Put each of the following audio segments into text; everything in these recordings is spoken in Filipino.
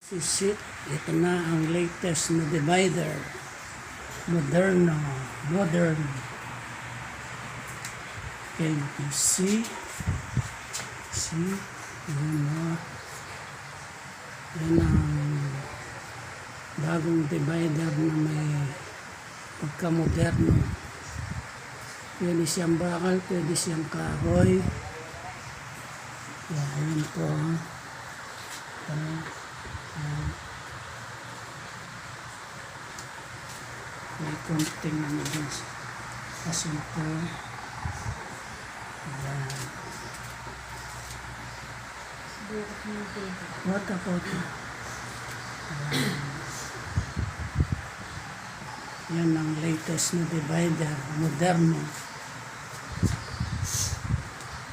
Sisit, ito na ang latest na divider. Modern. Can you see? Yan na. Yan ang bagong divider na may pagka-moderno. Pwede siyang bakal, pwede siyang kahoy. Yan po. May konting naman din sa sinto. Ayan. Wata. Yan ang latest na divider, moderno.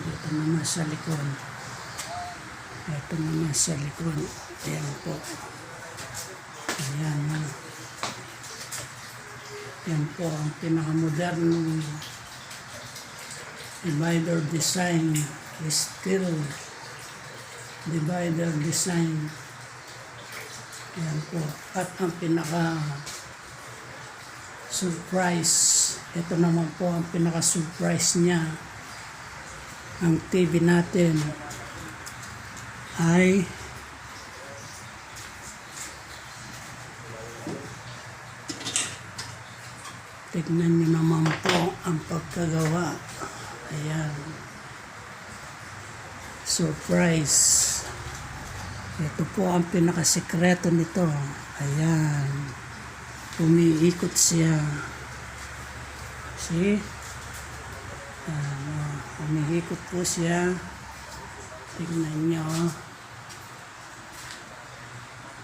Dito naman sa likod. Ito naman sa likod. Ayan po. Ayan. Yan po ang pinakamodernong divider design. Steel divider design. Yan po. At ang pinaka surprise. Ito naman po ang pinaka surprise niya. Ang TV natin ay tignan nyo naman po ang pagkagawa. Ayan. Surprise. Ito po ang pinakasekreto nito. Ayan. Umiikot siya. See? Ayan. Umiikot po siya. Tignan nyo.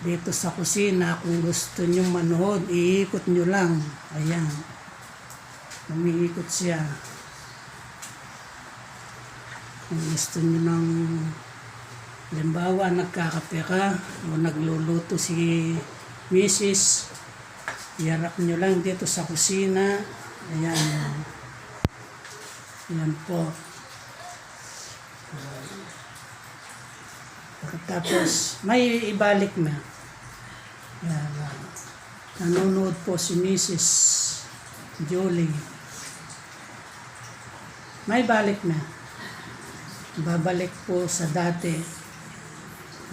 Dito sa kusina, kung gusto nyo manood, iikot nyo lang. Ayan. Umiikot siya. Kung gusto nyo ng halimbawa, nagkakape ka o nagluluto si Mrs. Iharap nyo lang dito sa kusina. Ayan. Ayan po. Tapos, may ibalik na. Ayan. Nanonood po si Mrs. Julie. May balik na. Babalik po sa dati.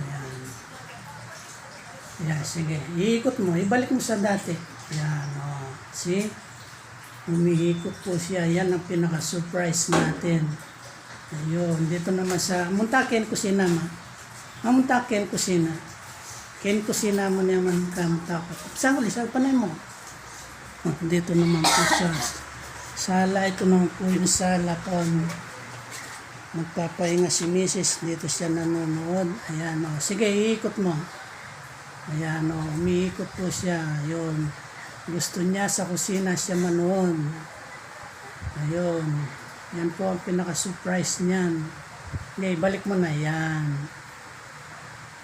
Ayan. Ayan, sige. Iikot mo. Ibalik mo sa dati. Ayan, o. See? Umiikot po siya. Yan ang pinaka-surprise natin. Ayun. Dito naman sa Muntakin Kusina ma. Muntakin Kusina. Ken kusina mo naman kamta ko. Saan ulit? Saan panay mo? Dito naman po sa sala. Ito naman po yung sala pag magpapahinga si Mrs. Dito siya nanonood. Ayan o. Sige, iikot mo. Ayan o. Umiikot po siya. Ayun. Gusto niya sa kusina siya manood. Ayun. Yan po ang pinaka-surprise niyan. Okay, balik mo na. Yan.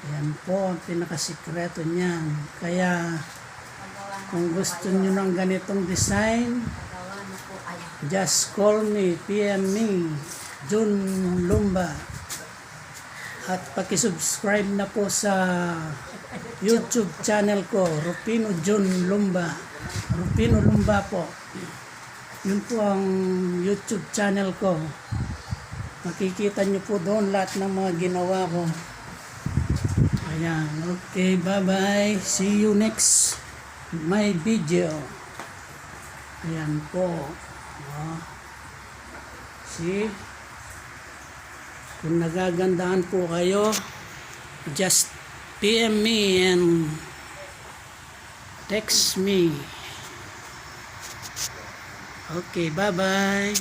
Yan po ang pinaka-sikreto niyan. Kaya, kung gusto niyo ng ganitong design, just call me, PM me, Jun Lumba. At pakisubscribe na po sa YouTube channel ko, Rufino Jun Lumba. Rufino Lumba po. Yun po ang YouTube channel ko. Makikita niyo po doon lahat ng mga ginawa ko. Ayan. Okay, bye-bye. See you next my video. Ayan po. See? Kung nagagandahan po kayo, just PM me and text me. Okay, bye-bye.